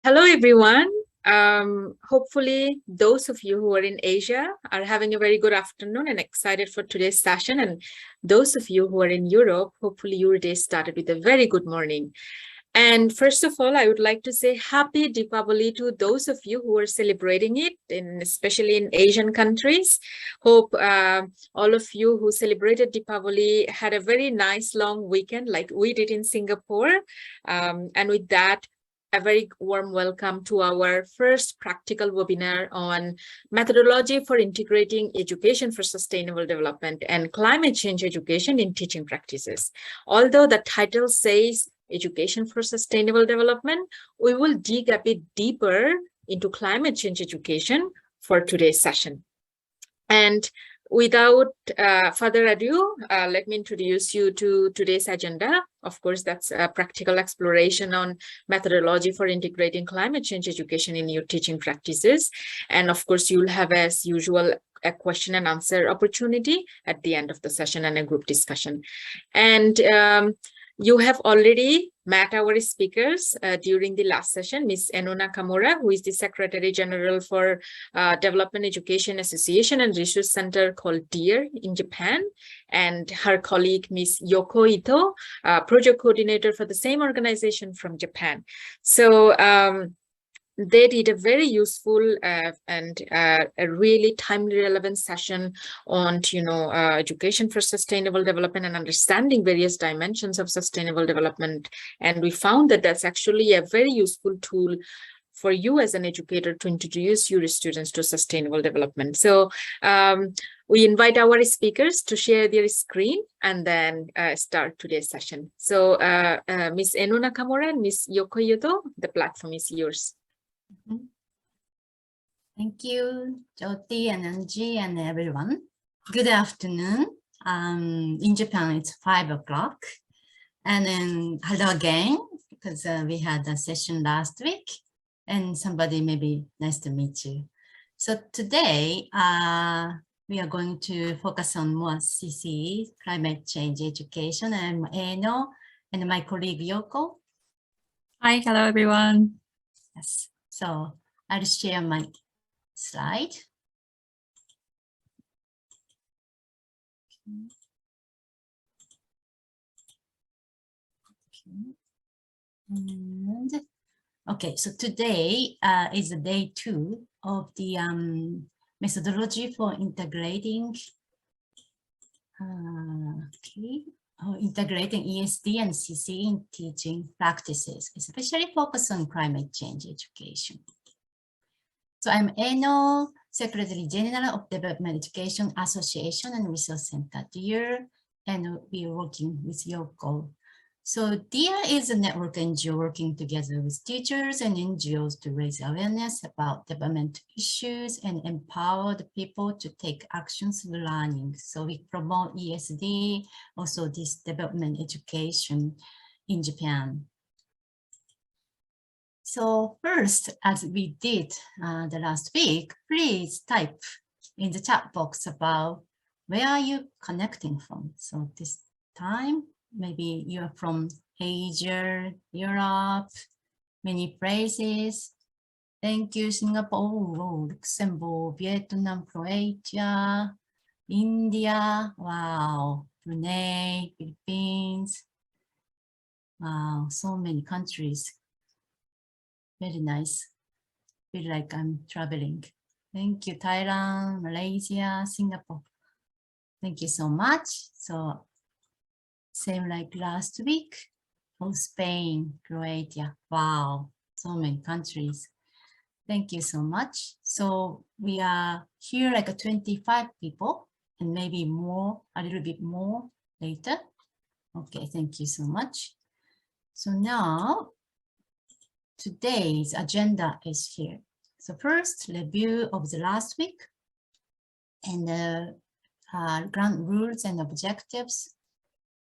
Hello, everyone. Hopefully, those of you who are in Asia are having a very good afternoon and excited for today's session. And those of you who are in Europe, hopefully your day started with a very good morning. And first of all, I would like to say happy Deepavali to those of you who are celebrating it, especially in Asian countries. Hope all of you who celebrated Deepavali had a very nice long weekend like we did in Singapore. And with that, a very warm welcome to our first practical webinar on methodology for integrating education for sustainable development and climate change education in teaching practices. Although the title says education for sustainable development, we will dig a bit deeper into climate change education for today's session. And without further ado, let me introduce you to today's agenda. Of course, that's a practical exploration on methodology for integrating climate change education in your teaching practices. And of course, you'll have, as usual, a question and answer opportunity at the end of the session and a group discussion. And you have already met our speakers during the last session, Ms. Eno Nakamura, who is the Secretary General for Development Education Association and Research Center called DEAR in Japan, and her colleague, Ms. Yoko Ito, Project Coordinator for the same organization from Japan. So they did a very useful and a really timely relevant session on education for sustainable development and understanding various dimensions of sustainable development. And we found that that's actually a very useful tool for you as an educator to introduce your students to sustainable development. So we invite our speakers to share their screen and then start today's session. So Ms. Eno Nakamura and Ms. Yoko Ito, the platform is yours. Thank you, Jyoti and Anji and everyone. Good afternoon. In Japan, it's 5 o'clock. And then hello again, because we had a session last week. And somebody maybe nice to meet you. So today, we are going to focus on more CCE, climate change education. I'm Eno and my colleague Yoko. Hi, hello everyone. Yes. So I'll share my slide. Okay, so today is day 2 of the methodology for integrating integrating ESD and CCE in teaching practices, especially focused on climate change education. So I'm Eno, Secretary General of Development Education Association and Research Center, DEAR, and we are working with Yoko. So DEAR is a network NGO working together with teachers and NGOs to raise awareness about development issues and empower the people to take actions through learning. So we promote ESD, also this development education in Japan. So first, as we did the last week, please type in the chat box about where are you connecting from. So this time, maybe you're from Asia, Europe, many places. Thank you, Singapore, Luxembourg, Vietnam, Croatia, India, wow, Brunei, Philippines. Wow, so many countries. Very nice. Feel like I'm traveling. Thank you, Thailand, Malaysia, Singapore. Thank you so much. So same like last week, for Spain, Croatia. Wow, so many countries. Thank you so much. So we are here like 25 people and maybe more, a little bit more later. Okay, thank you so much. So now, today's agenda is here. So first, review of the last week and the ground rules and objectives.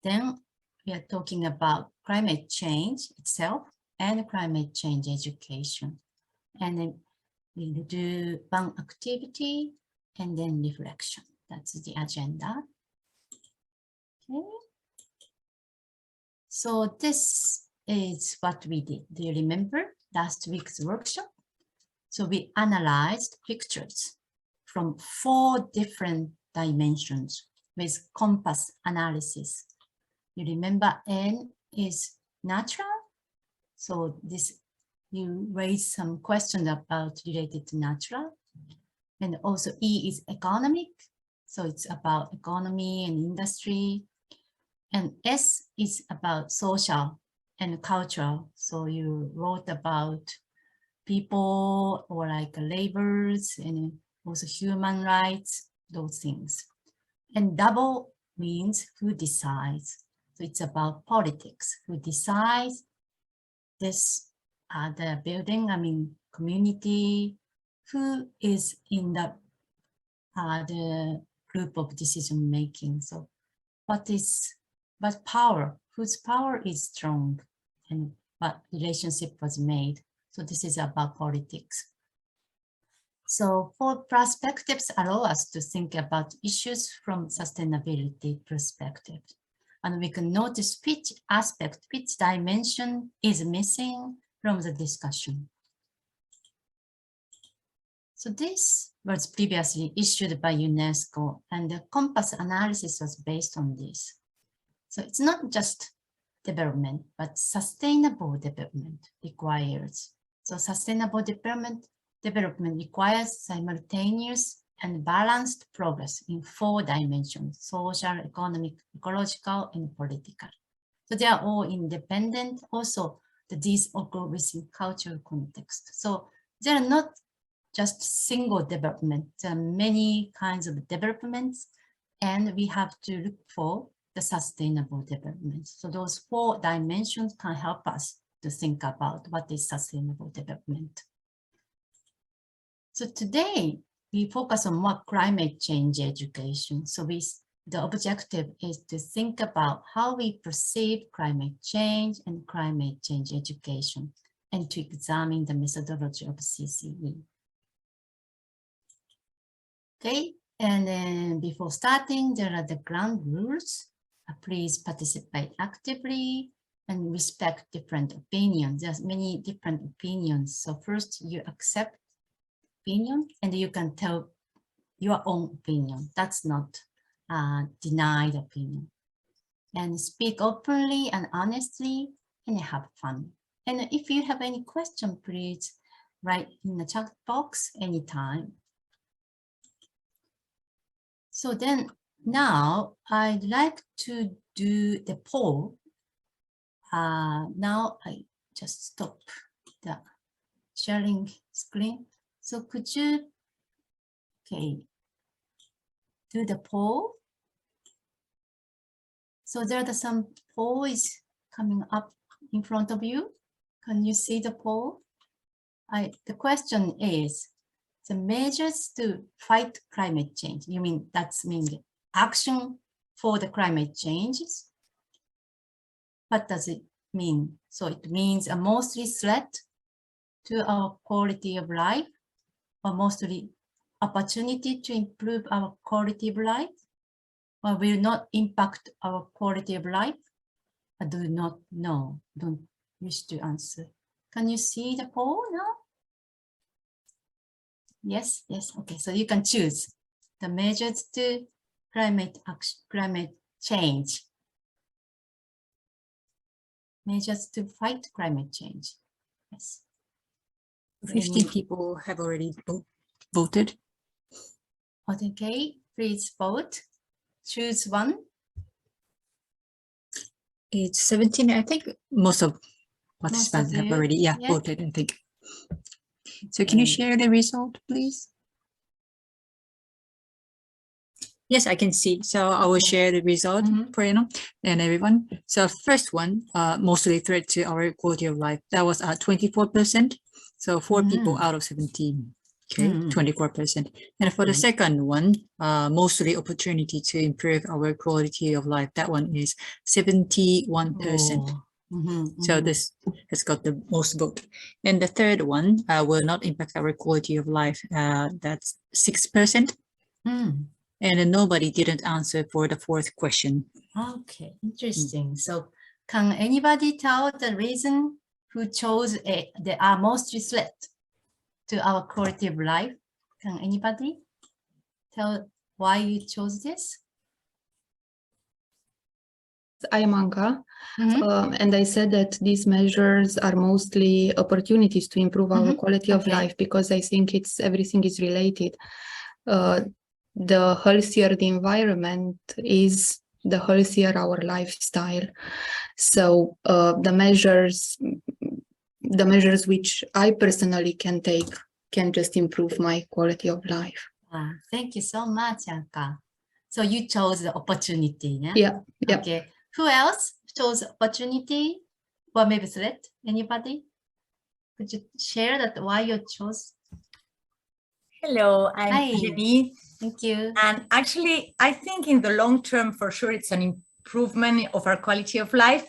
Then we are talking about climate change itself and climate change education. And then we'll do one activity and then reflection. That's the agenda. Okay. So this is what we did. Do you remember last week's workshop. So we analyzed pictures from 4 different dimensions with compass analysis. You remember N is natural. So this, you raise some questions about related to natural. And also E is economic. So it's about economy and industry. And S is about social and cultural. So you wrote about people or like labors and also human rights, those things. And double means who decides. So it's about politics, who decides this, the building, I mean, community, who is in the group of decision making. So what power, whose power is strong and what relationship was made. So this is about politics. So 4 perspectives allow us to think about issues from sustainability perspective. And we can notice which aspect, which dimension is missing from the discussion. So this was previously issued by UNESCO, and the compass analysis was based on this. So it's not just development, but sustainable development requires. So sustainable development requires simultaneous and balanced progress in 4 dimensions: social, economic, ecological, and political. So they are all independent. Also, these occur within cultural context. So they are not just single development. There are many kinds of developments, and we have to look for the sustainable development. So those 4 dimensions can help us to think about what is sustainable development. So today we focus on what climate change education. So the objective is to think about how we perceive climate change and climate change education, and to examine the methodology of CCE. Okay, and then before starting, there are the ground rules. Please participate actively and respect different opinions. There's many different opinions. So first you accept opinion and you can tell your own opinion. That's not denied opinion. And speak openly and honestly and have fun. And if you have any question, please write in the chat box anytime. So then now I'd like to do the poll. Now I just stop the sharing screen. So could you, okay, do the poll? So there are some polls coming up in front of you. Can you see the poll? The question is, the measures to fight climate change. You mean that's mean action for the climate changes? What does it mean? So it means a mostly threat to our quality of life, or mostly opportunity to improve our quality of life, or will not impact our quality of life? I do not know, don't wish to answer. Can you see the poll now? Yes, yes, okay, so you can choose the measures to climate change. Measures to fight climate change. Yes. 50 people have already voted. Okay, please vote. Choose one. It's 17. I think most of participants have already voted, I think. So can you share the result, please? Yes, I can see. So I will share the result for you and everyone. So first one, mostly threat to our quality of life. That was 24%. So 4 people out of 17. Okay, 24%. And for the second one, mostly opportunity to improve our quality of life. That one is 71%. So this has got the most vote. And the third one will not impact our quality of life. That's 6%. And then nobody didn't answer for the 4th question. Okay, interesting. So can anybody tell the reason who chose they are mostly threat to our quality of life. Can anybody tell why you chose this? I am Anka, and I said that these measures are mostly opportunities to improve our quality of life, because I think everything is related. The healthier the environment is, the healthier our lifestyle. So the measures which I personally can take can just improve my quality of life. Thank you so much, Anka. So you chose the opportunity, yeah? Yeah. Okay. Who else chose opportunity or maybe threat? Anybody? Could you share that why you chose? Hello, I'm Hi. Jenny. Thank you. And actually, I think in the long term, for sure, it's an improvement of our quality of life.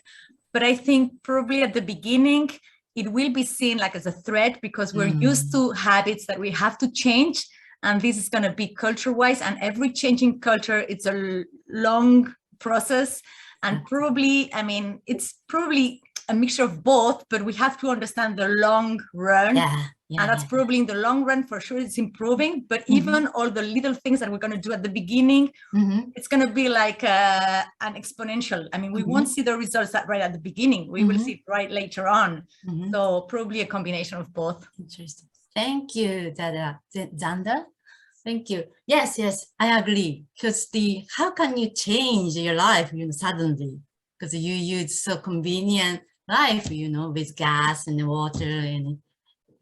But I think probably at the beginning, it will be seen like as a threat, because we're used to habits that we have to change. And this is going to be culture-wise. And every changing culture, it's a long process. And probably, I mean, it's probably a mixture of both, but we have to understand the long run. And that's probably in the long run, for sure, it's improving. But even all the little things that we're going to do at the beginning, it's going to be like an exponential. I mean, we won't see the results right at the beginning. We will see it right later on. So probably a combination of both. Interesting. Thank you, Zander. Thank you. Yes, I agree. Because how can you change your life, suddenly? Because you use so convenient life, with gas and water and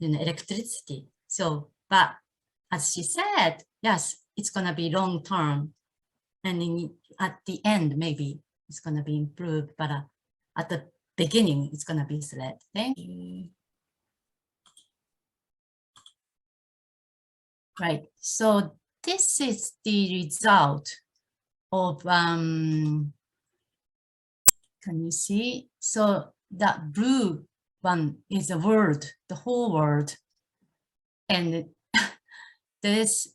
electricity. So, but as she said, yes, it's gonna be long term, and at the end maybe it's gonna be improved. But at the beginning, it's gonna be threat. Thank you. Right. So this is the result of can you see? So that blue one is a word, the whole word, and this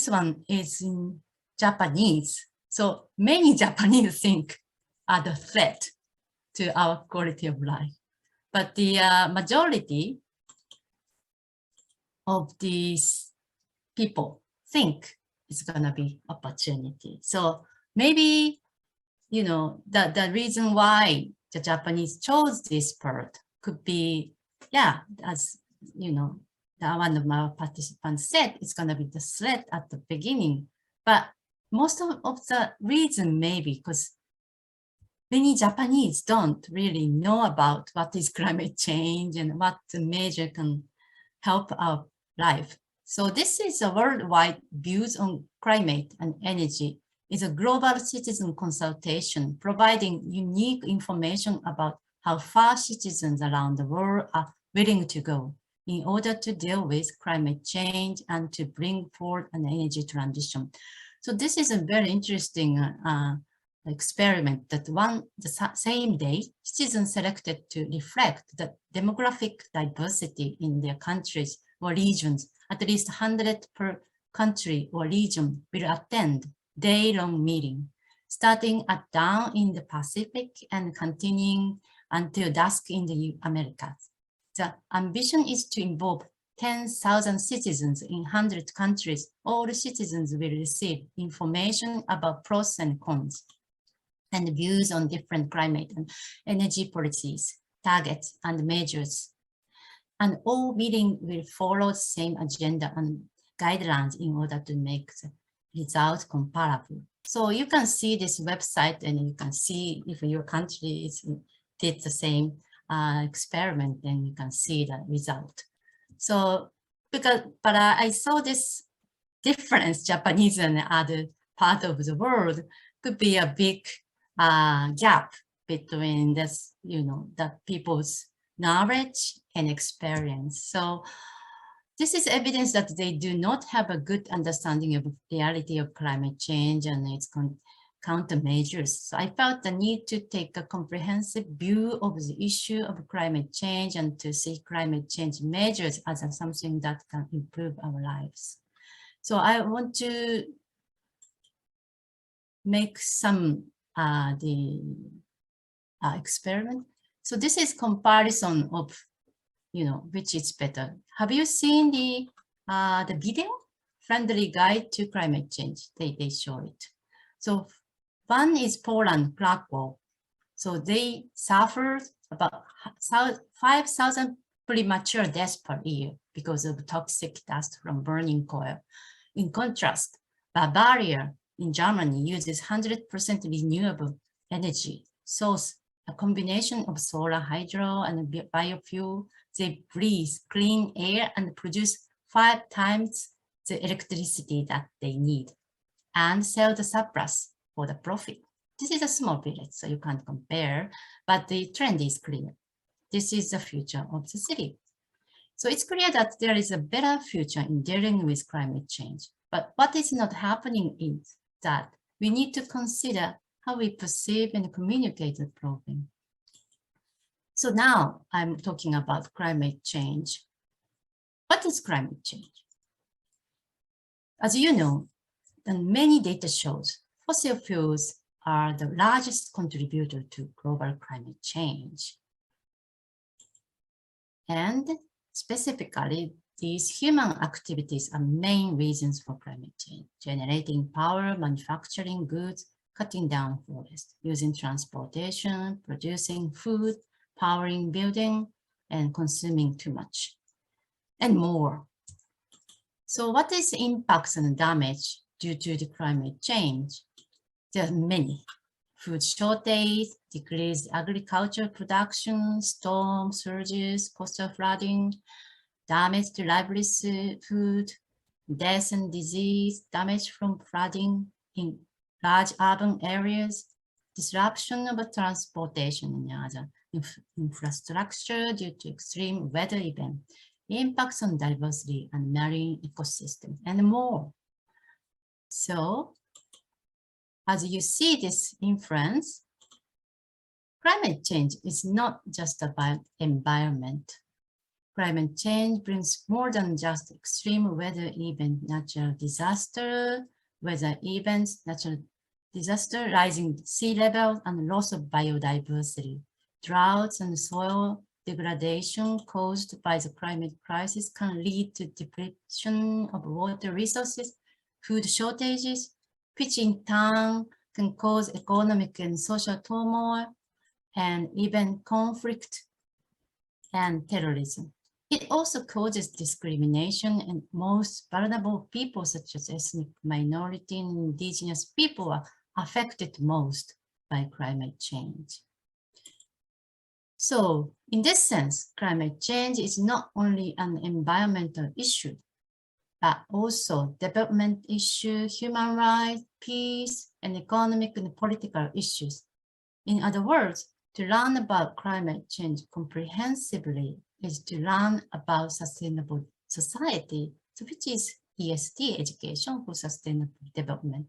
one is in Japanese. So many Japanese think are the threat to our quality of life, but the majority of these people think it's gonna be opportunity. So maybe, the reason why the Japanese chose this part could be, as one of my participants said, it's gonna be the threat at the beginning. But most of the reason maybe because many Japanese don't really know about what is climate change and what measure can help our life. So this is a worldwide views on climate and energy. It's a global citizen consultation providing unique information about how far citizens around the world are willing to go in order to deal with climate change and to bring forward an energy transition. So this is a very interesting experiment that the same day, citizens selected to reflect the demographic diversity in their countries or regions. At least 100 per country or region will attend day-long meeting, starting at dawn in the Pacific and continuing until dusk in the Americas. The ambition is to involve 10,000 citizens in 100 countries. All citizens will receive information about pros and cons and views on different climate and energy policies, targets, and measures. And all meetings will follow the same agenda and guidelines in order to make the results comparable. So you can see this website and you can see if your country did the same experiment, then you can see the result. So, but I saw this difference, Japanese and other part of the world could be a big gap between this, the people's knowledge and experience. So this is evidence that they do not have a good understanding of the reality of climate change and its countermeasures. So I felt the need to take a comprehensive view of the issue of climate change and to see climate change measures as something that can improve our lives. So I want to make some experiment. So this is comparison of, which is better. Have you seen the video? Friendly Guide to Climate Change. They show it. So one is Poland, Krakow. So they suffered about 5,000 premature deaths per year because of toxic dust from burning coal. In contrast, Bavaria in Germany uses 100% renewable energy source, a combination of solar, hydro, and biofuel. They breathe clean air and produce 5 times the electricity that they need and sell the surplus for the profit. This is a small village, so you can't compare, but the trend is clear. This is the future of the city. So it's clear that there is a better future in dealing with climate change. But what is not happening is that we need to consider how we perceive and communicate the problem. So now I'm talking about climate change. What is climate change? As you know, and many data shows fossil fuels are the largest contributor to global climate change. And specifically, these human activities are main reasons for climate change: generating power, manufacturing goods, cutting down forests, using transportation, producing food, powering building, and consuming too much, and more. So what is the impacts and damage due to the climate change? There are many. Food shortage, decreased agricultural production, storm surges, coastal flooding, damage to livelihood, death and disease, damage from flooding in large urban areas, disruption of transportation and other infrastructure due to extreme weather events, impacts on diversity and marine ecosystem, and more. So, as you see this influence, climate change is not just about environment. Climate change brings more than just extreme weather event, natural disaster, weather events, natural disaster, rising sea level, and loss of biodiversity. Droughts and soil degradation caused by the climate crisis can lead to depletion of water resources, food shortages, which in turn can cause economic and social turmoil, and even conflict and terrorism. It also causes discrimination, and most vulnerable people, such as ethnic minority and indigenous people, are affected most by climate change. So in this sense, climate change is not only an environmental issue, but also development issue, human rights, peace, and economic and political issues. In other words, to learn about climate change comprehensively is to learn about sustainable society, which is ESD, education for sustainable development.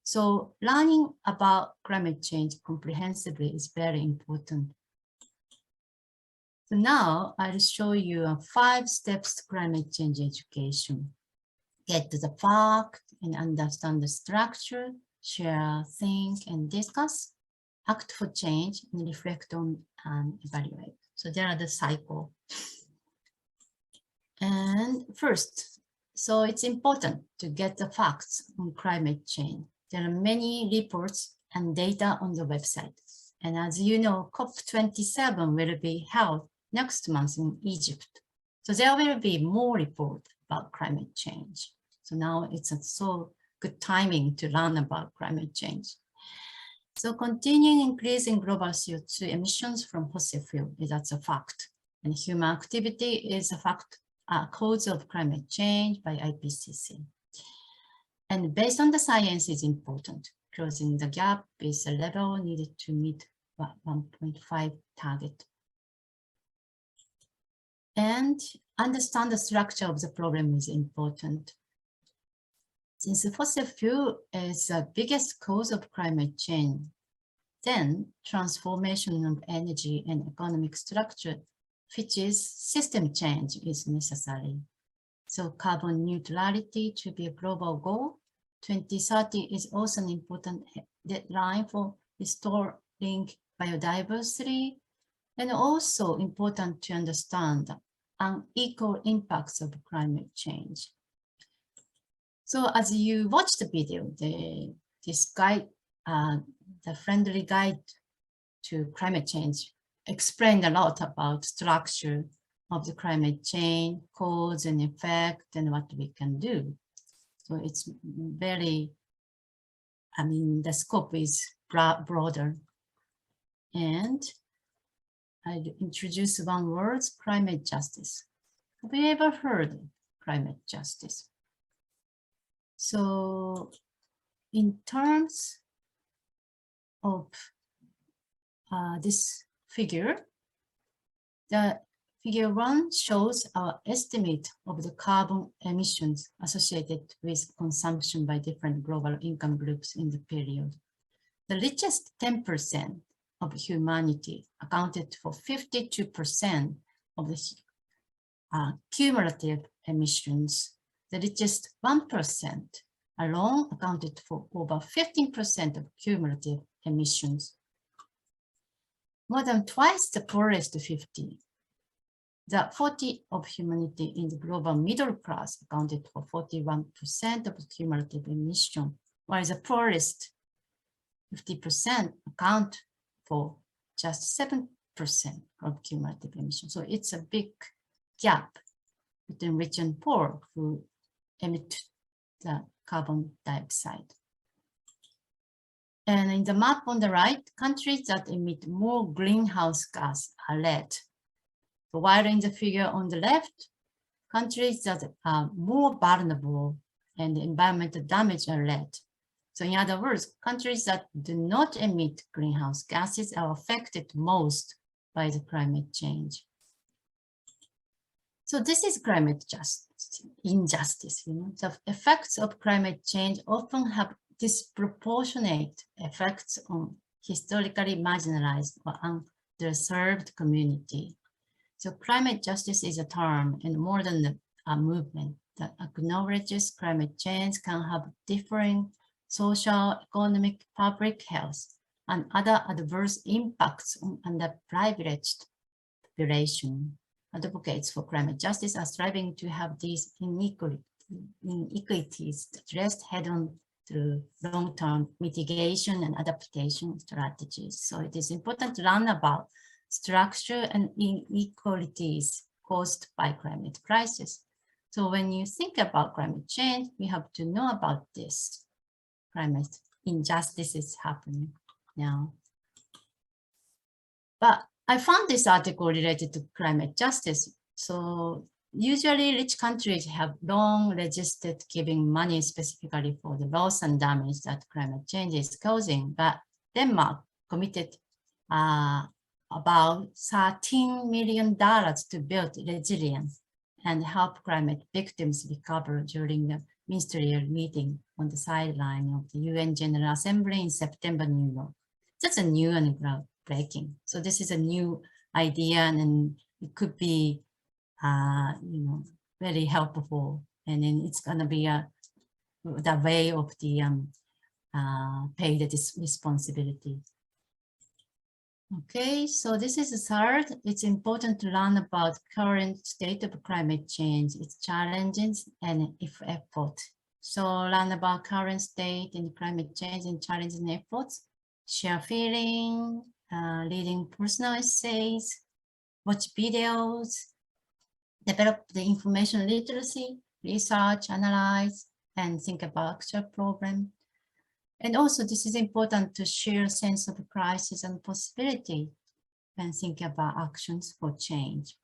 So learning about climate change comprehensively is very important. So now I'll show you 5 steps to climate change education. Get to the fact and understand the structure, share, think, and discuss, act for change, and reflect on and evaluate. So there are the cycle. And first, so it's important to get the facts on climate change. There are many reports and data on the website. And as you know, COP27 will be held next month in Egypt. So there will be more reports about climate change. So now it's a so good timing to learn about climate change. So continuing increasing global CO2 emissions from fossil fuel is that's a fact. And human activity is a fact, cause of climate change by IPCC. And based on the science is important. Closing the gap is a level needed to meet 1.5 target. And understand the structure of the problem is important. Since the fossil fuel is the biggest cause of climate change, then transformation of energy and economic structure, which is system change, is necessary. So carbon neutrality to be a global goal. 2030 is also an important deadline for restoring biodiversity, And also important to understand the unequal impacts of climate change. So as you watch the video, this guide, the friendly guide to climate change, explained a lot about structure of the climate change, cause and effect, and what we can do. So it's very, the scope is broader. And I introduce one word, climate justice. Have you ever heard of climate justice? So in terms of this figure, the figure 1 shows our estimate of the carbon emissions associated with consumption by different global income groups in the period. The richest 10% of humanity accounted for 52% of the cumulative emissions. The richest 1% alone accounted for over 15% of cumulative emissions. More than twice the poorest 50. The 40 of humanity in the global middle class accounted for 41% of cumulative emission, while the poorest 50% account for just 7% of cumulative emission. So it's a big gap between rich and poor who emit the carbon dioxide. And in the map on the right, countries that emit more greenhouse gas are red. So while in the figure on the left, countries that are more vulnerable and environmental damage are red. So in other words, countries that do not emit greenhouse gases are affected most by the climate change. So this is climate injustice. The effects of climate change often have disproportionate effects on historically marginalized or underserved community. So climate justice is a term and more than a movement that acknowledges climate change can have differing social, economic, public health, and other adverse impacts on underprivileged population. Advocates for climate justice are striving to have these inequalities addressed head-on through long-term mitigation and adaptation strategies. So it is important to learn about structure and inequalities caused by climate crisis. So when you think about climate change, we have to know about this. Climate injustice is happening now. But I found this article related to climate justice. So usually rich countries have long resisted giving money specifically for the loss and damage that climate change is causing, but Denmark committed about $13 million to build resilience and help climate victims recover during the ministerial meeting on the sideline of the UN General Assembly in September, New York. That's a new and groundbreaking. So this is a new idea, and it could be, very helpful. And then it's going to be the way of the pay the responsibility. Okay, so this is the third. It's important to learn about current state of climate change, its challenges and effort. So learn about current state in climate change and challenges and efforts, share feeling, reading personal essays, watch videos, develop the information literacy, research, analyze, and think about actual problem. And also, this is important to share a sense of crisis and possibility and think about actions for change.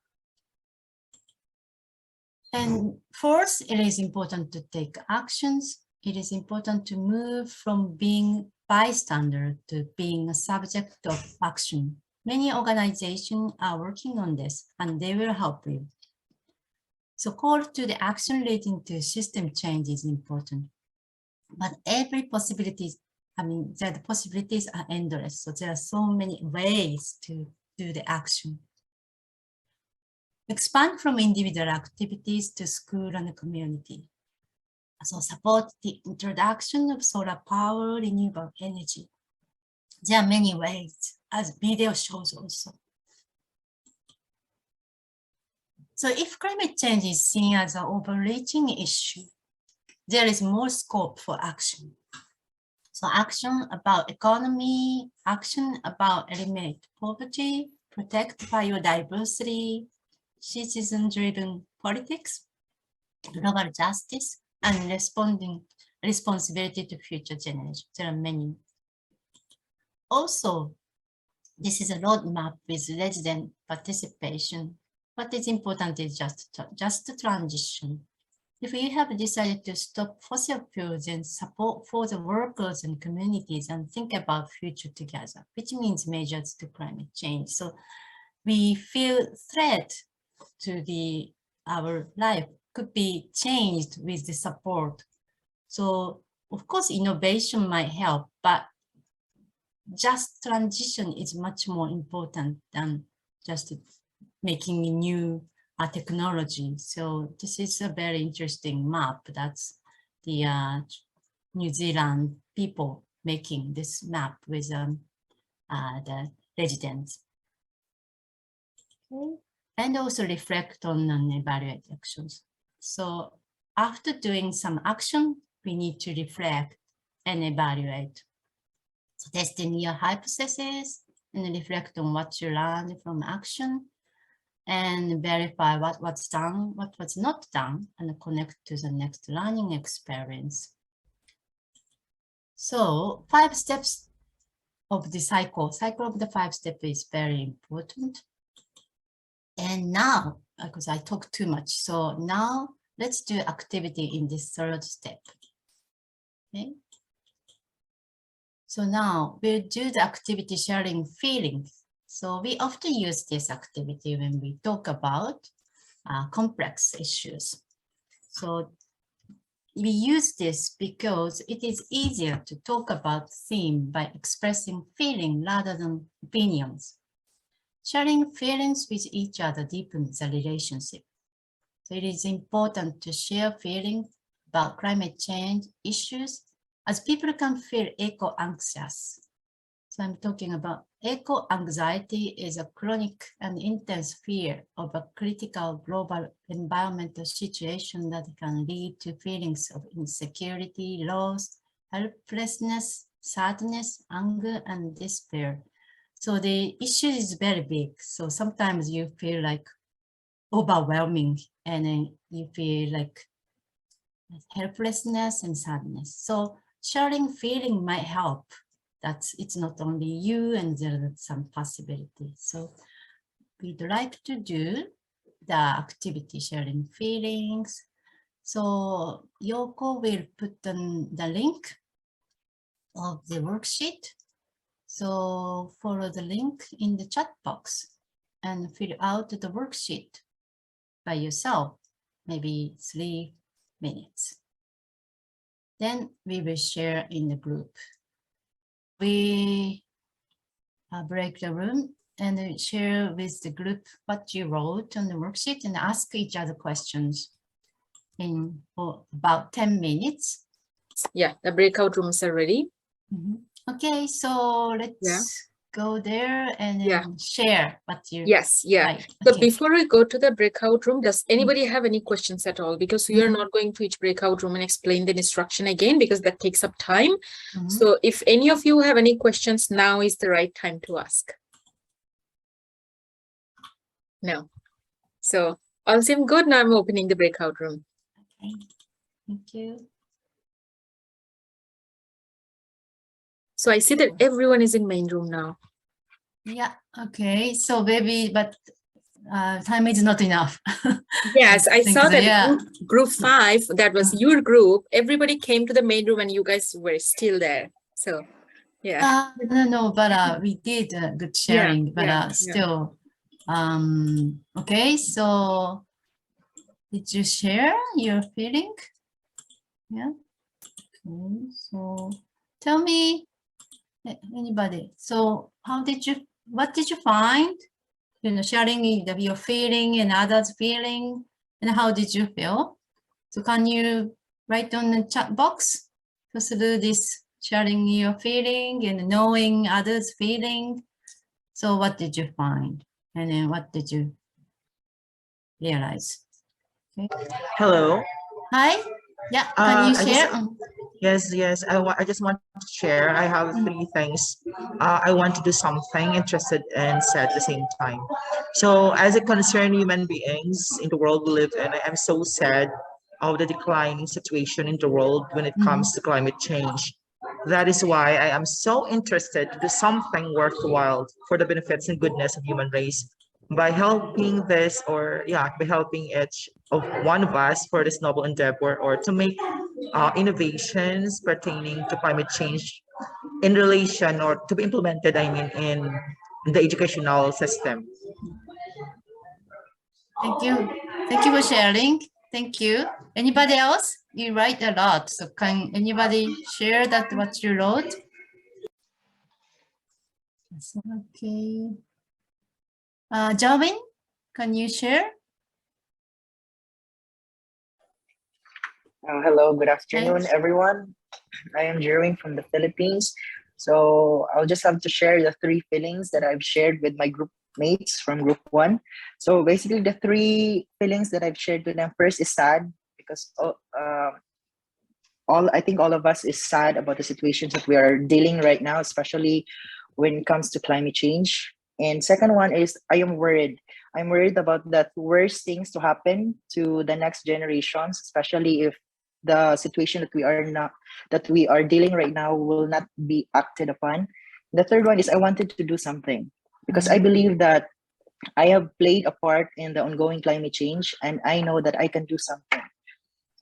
And fourth, it is important to take actions. It is important to move from being bystander to being a subject of action. Many organizations are working on this, and they will help you. So call to the action leading to system change is important. But every possibility, the possibilities are endless. So there are so many ways to do the action. Expand from individual activities to school and community. So support the introduction of solar power, renewable energy. There are many ways, as video shows also. So if climate change is seen as an overreaching issue, there is more scope for action. So action about economy, action about eliminate poverty, protect biodiversity, citizen-driven politics, global justice, and responsibility to future generations. There are many. Also, this is a roadmap with resident participation. What is important is just transition. If we have decided to stop fossil fuels and support for the workers and communities and think about future together, which means measures to climate change. So we feel threat to our life could be changed with the support. So of course, innovation might help, but just transition is much more important than just making a new technology. So this is a very interesting map. That's the New Zealand people making this map with the residents. Okay. And also reflect on and evaluate actions. So after doing some action, we need to reflect and evaluate. So testing your hypothesis and reflect on what you learned from action and verify what's done, what was not done, and connect to the next learning experience. So 5 steps of the cycle of the 5 steps is very important. And now, because I talked too much, so now let's do activity in this 3rd step. Okay. So now we'll do the activity sharing feelings. So we often use this activity when we talk about complex issues. So we use this because it is easier to talk about theme by expressing feeling rather than opinions. Sharing feelings with each other deepens the relationship. So it is important to share feelings about climate change issues as people can feel eco-anxious. So I'm talking about eco-anxiety is a chronic and intense fear of a critical global environmental situation that can lead to feelings of insecurity, loss, helplessness, sadness, anger, and despair. So the issue is very big. So sometimes you feel like overwhelming and then you feel like helplessness and sadness. So sharing feeling might help. That's it's not only you and there are some possibilities. So we'd like to do the activity sharing feelings. So Yoko will put on the link of the worksheet. So follow the link in the chat box and fill out the worksheet by yourself, maybe 3 minutes. Then we will share in the group. We break the room and share with the group what you wrote on the worksheet and ask each other questions in about 10 minutes. Yeah, the breakout rooms are ready. Mm-hmm. Okay, so let's go there and share what you write. So okay. before we go to the breakout room, does anybody have any questions at all? Because we are not going to each breakout room and explain the instruction again because that takes up time. So if any of you have any questions, now is the right time to ask. No. So all seem good. Now I'm opening the breakout room. Okay, thank you. So I see that everyone is in main room now. Yeah, okay. So maybe, but time is not enough. Yes, I saw that group 5, that was your group. Everybody came to the main room and you guys were still there. So, yeah. No, but we did good sharing, but still. Okay, so did you share your feeling? Yeah. Okay, so tell me, anybody. So what did you find? Sharing your feeling and others' feeling, and how did you feel? So can you write on the chat box to through this sharing your feeling and knowing others' feeling? So what did you find? And then what did you realize. Hello. Hi. Yeah. Can you I share? Yes. I just want to share. I have three things. I want to do something interested and sad at the same time. So, as it concerns human beings in the world we live in, I am so sad of the declining situation in the world when it comes to climate change. That is why I am so interested to do something worthwhile for the benefits and goodness of human race by helping by helping each of one of us for this noble endeavor or to make innovations pertaining to climate change in relation or to be implemented, in the educational system. Thank you. Thank you for sharing. Thank you. Anybody else? You write a lot. So can anybody share that what you wrote? Okay. Jarvin, can you share? Hello, good afternoon, everyone. I am Jerwin from the Philippines. So I'll just have to share the three feelings that I've shared with my group mates from group one. So basically the three feelings that I've shared with them, first is sad because I think all of us is sad about the situations that we are dealing right now, especially when it comes to climate change. And second one is I am worried. I'm worried about the worst things to happen to the next generations, especially if the situation that we are dealing right now will not be acted upon. The third one is I wanted to do something because I believe that I have played a part in the ongoing climate change and I know that I can do something.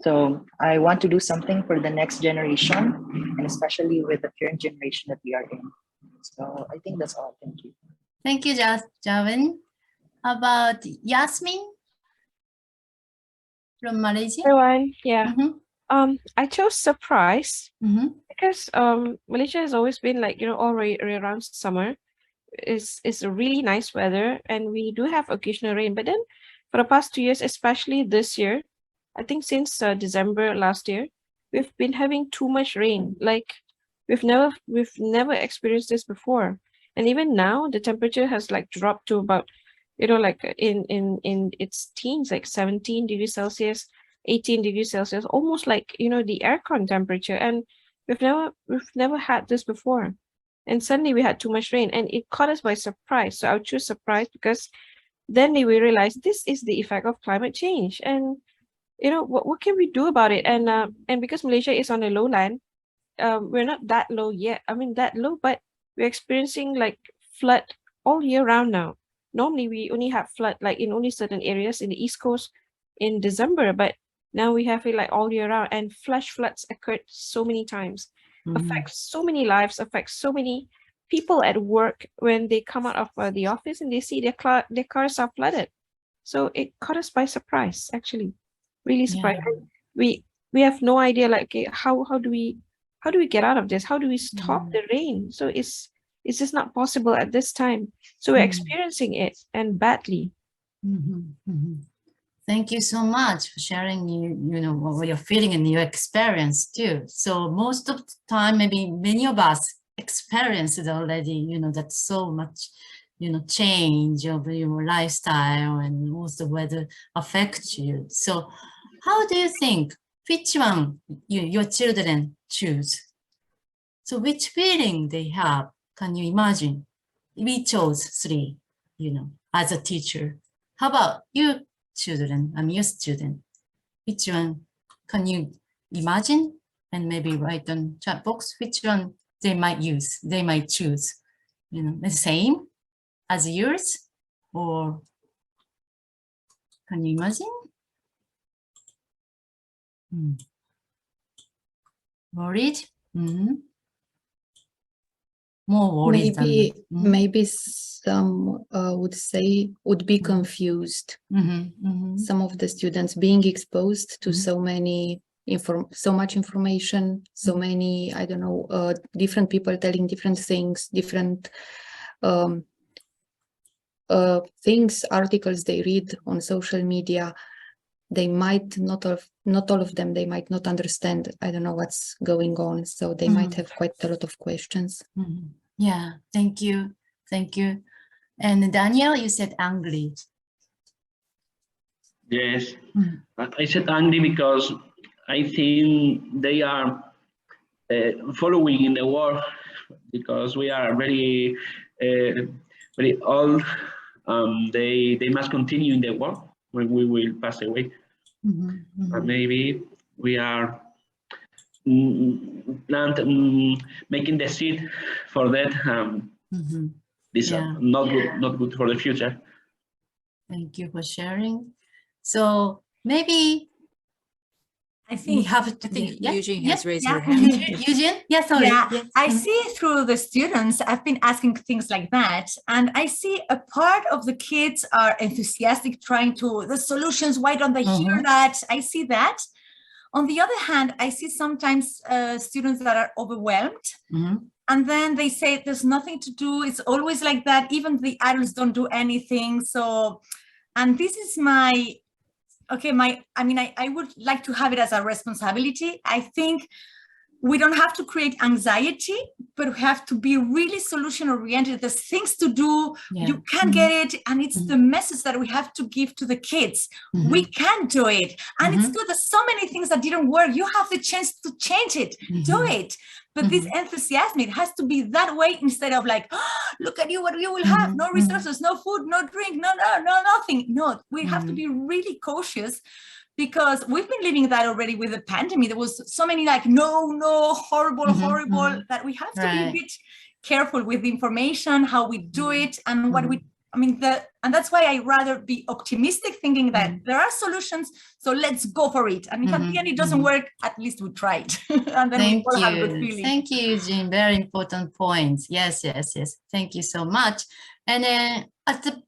So I want to do something for the next generation and especially with the current generation that we are in. So I think that's all. Thank you. Thank you, Jarvin. How about Yasmin from Malaysia? Everyone, yeah. I chose surprise because Malaysia has always been like, all around summer. It's a really nice weather and we do have occasional rain. But then for the past 2 years, especially this year, I think since December last year, we've been having too much rain. Like we've never experienced this before. And even now the temperature has like dropped to about, like in its teens, like 17 degrees Celsius, 18 degrees Celsius, almost like, the aircon temperature. And we've never had this before. And suddenly we had too much rain and it caught us by surprise. So I'll choose surprise because then we realized this is the effect of climate change. And, what can we do about it? And because Malaysia is on the lowland, we're not that low yet. I mean, that low, but we're experiencing like flood all year round now. Normally we only have flood like in only certain areas in the East Coast in December, but now we have it like all year round, and flash floods occurred so many times, affects so many lives, affects so many people at work when they come out of the office and they see their cars are flooded. So it caught us by surprise, actually, really surprised. Yeah. We have no idea, like, okay, how do we get out of this? How do we stop the rain? So it's just not possible at this time. So we're experiencing it, and badly. Thank you so much for sharing what you're feeling and your experience too. So most of the time, maybe many of us experienced it already, that so much, change of your lifestyle and also weather affects you. So how do you think, which one your children choose? So which feeling they have, can you imagine? We chose three, as a teacher. How about you children, your student? Which one can you imagine and maybe write on chat box which one they might choose? The same as yours, or can you imagine? Worried? More worried. Maybe some would be confused. Some of the students being exposed to so much information, so many, I don't know, different people telling different things, different things, articles they read on social media. They might not all of them, they might not understand, I don't know what's going on. So they might have quite a lot of questions. Yeah, thank you. Thank you. And Daniel, you said angry. Yes, but I said angry because I think they are following in the war because we are very very old. They must continue in the war when we will pass away. But maybe we are making the seed for that. This not good for the future. Thank you for sharing. So maybe I think Eugene has raised her hand. Eugene, yeah, sorry. Yeah, I see through the students, I've been asking things like that, and I see a part of the kids are enthusiastic, trying to the solutions. Why don't they hear that? I see that. On the other hand, I see sometimes students that are overwhelmed, and then they say there's nothing to do. It's always like that. Even the adults don't do anything. So, and this is my. Okay, I would like to have it as a responsibility. I think we don't have to create anxiety, but we have to be really solution oriented. There's things to do, you can get it. And it's the message that we have to give to the kids. We can do it. And it's good. There's so many things that didn't work. You have the chance to change it, do it. But this enthusiasm, it has to be that way instead of like, oh, look at you, what you will have, no resources, no food, no drink, no, nothing. No, we have to be really cautious because we've been living that already with the pandemic. There was so many like, no, horrible, that we have to be a bit careful with the information, how we do it and what we, and that's why I rather be optimistic, thinking that there are solutions, so let's go for it. And if at the end it doesn't work, at least we tried. And then we all have a good feeling. Thank you, Eugene. Very important points. Yes. Thank you so much. And then at the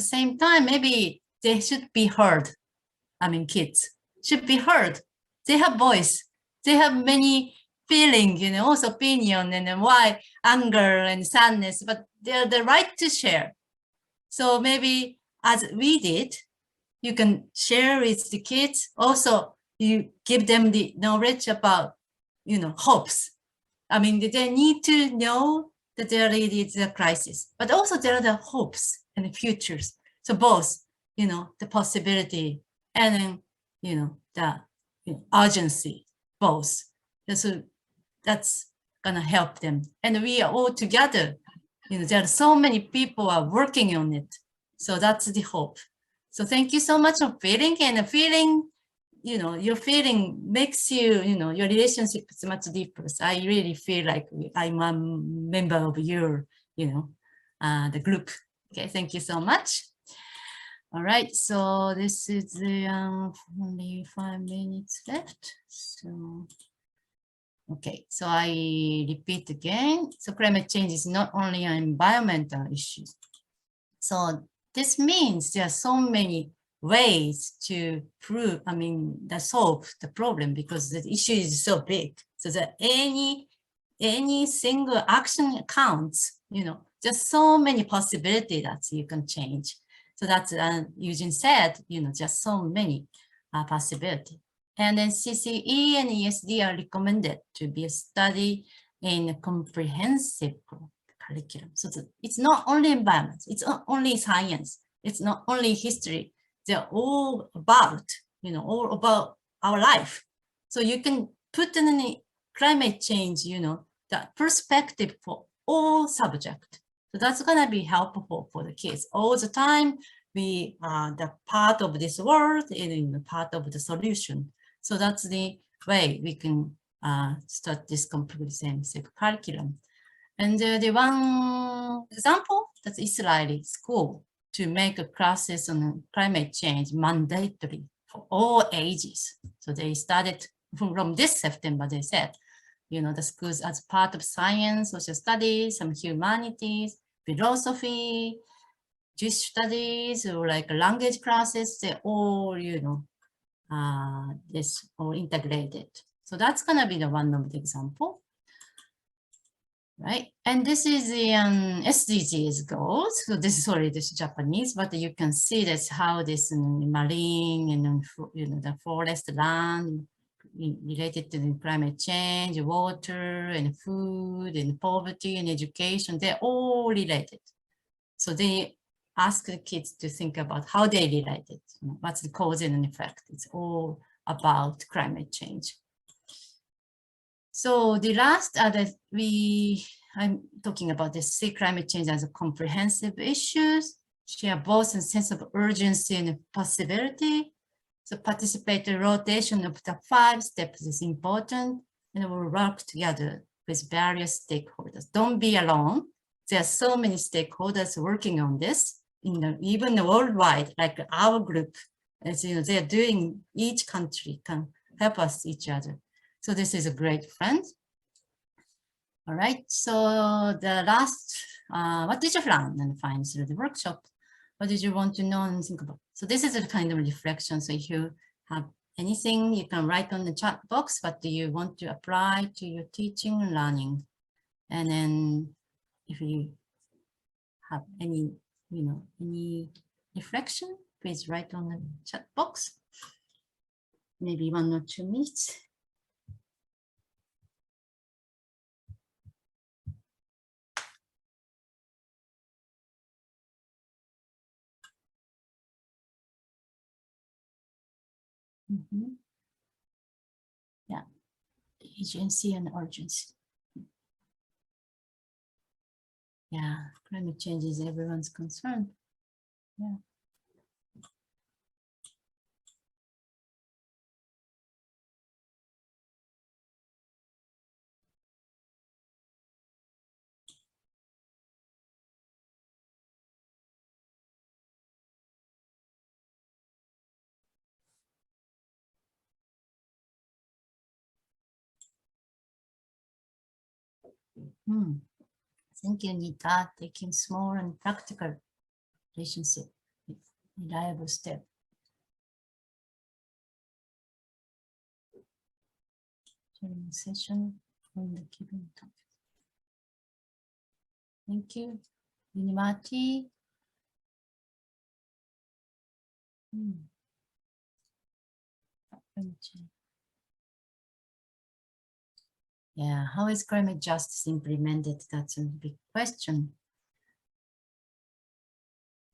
same time, maybe they should be heard. Kids should be heard. They have voice. They have many feelings, also opinion and why anger and sadness, but they are the right to share. So maybe as we did, you can share with the kids. Also, you give them the knowledge about, hopes. They need to know that there is a crisis, but also there are the hopes and the futures. So both, the possibility and then, the urgency, both. So that's gonna help them. And we are all together. There are so many people are working on it. So that's the hope. So thank you so much for feeling, and feeling, your feeling makes you, your relationship is much deeper. So I really feel like I'm a member of your, the group. Okay, thank you so much. All right, so this is the only 5 minutes left. So, okay, so I repeat again. So climate change is not only an environmental issue. So this means there are so many ways to prove, solve the problem, because the issue is so big. So that any single action counts, just so many possibilities that you can change. So that's, Eugene said, just so many possibilities. And then CCE and ESD are recommended to be a study in a comprehensive curriculum. So it's not only environment, it's not only science, it's not only history. They're all about, all about our life. So you can put in the climate change, the perspective for all subjects. So that's gonna be helpful for the kids. All the time, we are the part of this world and the part of the solution. So that's the way we can start this comprehensive curriculum. And the one example, that's Israeli school, to make a classes on climate change mandatory for all ages. So they started from this September, they said, the schools as part of science, social studies, some humanities, philosophy, Jewish studies, or like language classes, they all, this all integrated. So that's gonna be the one of the example, right? And this is the SDGs goals. So this is already this Japanese, but you can see that's how this marine and the forest land related to the climate change, water and food and poverty and education, they're all related. So they ask the kids to think about how they relate it. What's the cause and effect? It's all about climate change. So the last I'm talking about the see climate change as a comprehensive issues, share both a sense of urgency and possibility. So participatory rotation of the 5 steps is important, and we'll work together with various stakeholders. Don't be alone. There are so many stakeholders working on this, even worldwide, like our group. As you know, they're doing, each country can help us each other. So this is a great friend. All right, so the last, what did you learn and find through the workshop? What did you want to know and think about? So this is a kind of reflection. So if you have anything, you can write on the chat box. What do you want to apply to your teaching and learning? And then if you have any, any reflection, please write on the chat box. Maybe 1 or 2 minutes. Yeah, agency and urgency. Yeah, climate change is everyone's concern. Yeah. I think you need that, taking small and practical relationship with reliable step. During session on the given topic. Thank you. Unimati. Yeah, how is climate justice implemented? That's a big question.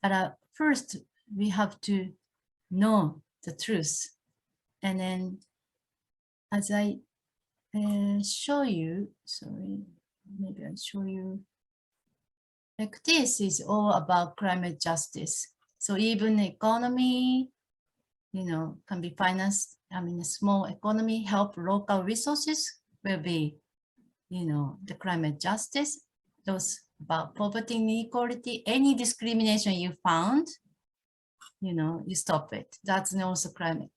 But first, we have to know the truth. And then, as I show you, sorry, maybe I'll show you. Like this is all about climate justice. So even economy, can be financed. I mean, a small economy, help local resources will be, the climate justice. Those about poverty and inequality, any discrimination you found, you stop it. That's also climate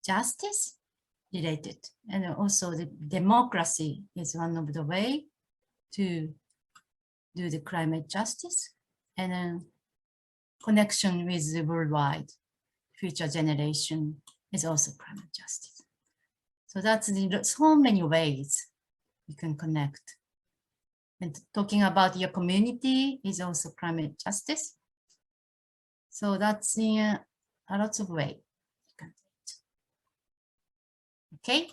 justice related. And also the democracy is one of the way to do the climate justice, and then connection with the worldwide future generation is also climate justice. So that's so many ways you can connect. And talking about your community is also climate justice. So that's in a lots of ways. Okay.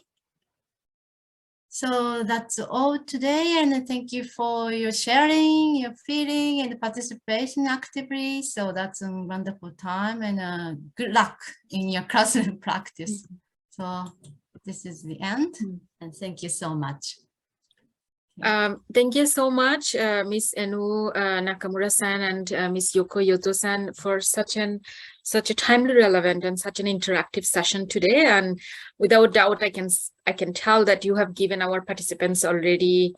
So that's all today, and thank you for your sharing, your feeling, and participation actively. So that's a wonderful time, and good luck in your classroom practice. So this is the end, and thank you so much. Thank you so much, Ms. Enu Nakamura-san and Ms. Yoko Yoto-san for such a timely, relevant, and such an interactive session today. And without doubt, I can tell that you have given our participants already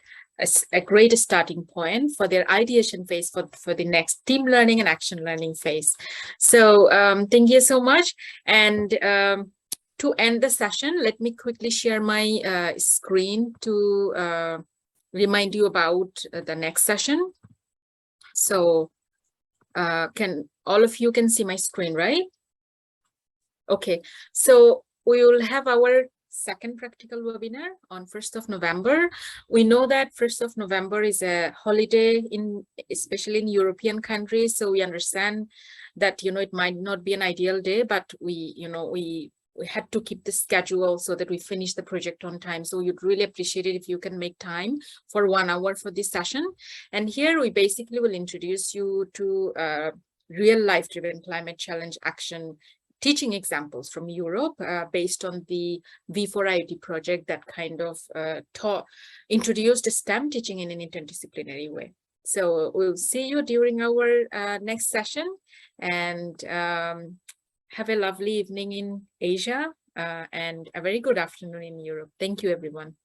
a great starting point for their ideation phase for the next team learning and action learning phase. So thank you so much. And to end the session, let me quickly share my screen to remind you about the next session. So can all of you can see my screen, right? Okay, so we will have our second practical webinar on 1st of November. We know that 1st of November is a holiday especially in European countries. So we understand that, it might not be an ideal day, but we had to keep the schedule so that we finish the project on time. So you'd really appreciate it if you can make time for 1 hour for this session. And here we basically will introduce you to real life driven climate challenge action teaching examples from Europe based on the V4IoT project that kind of introduced STEM teaching in an interdisciplinary way. So we'll see you during our next session, and have a lovely evening in Asia and a very good afternoon in Europe. Thank you, everyone.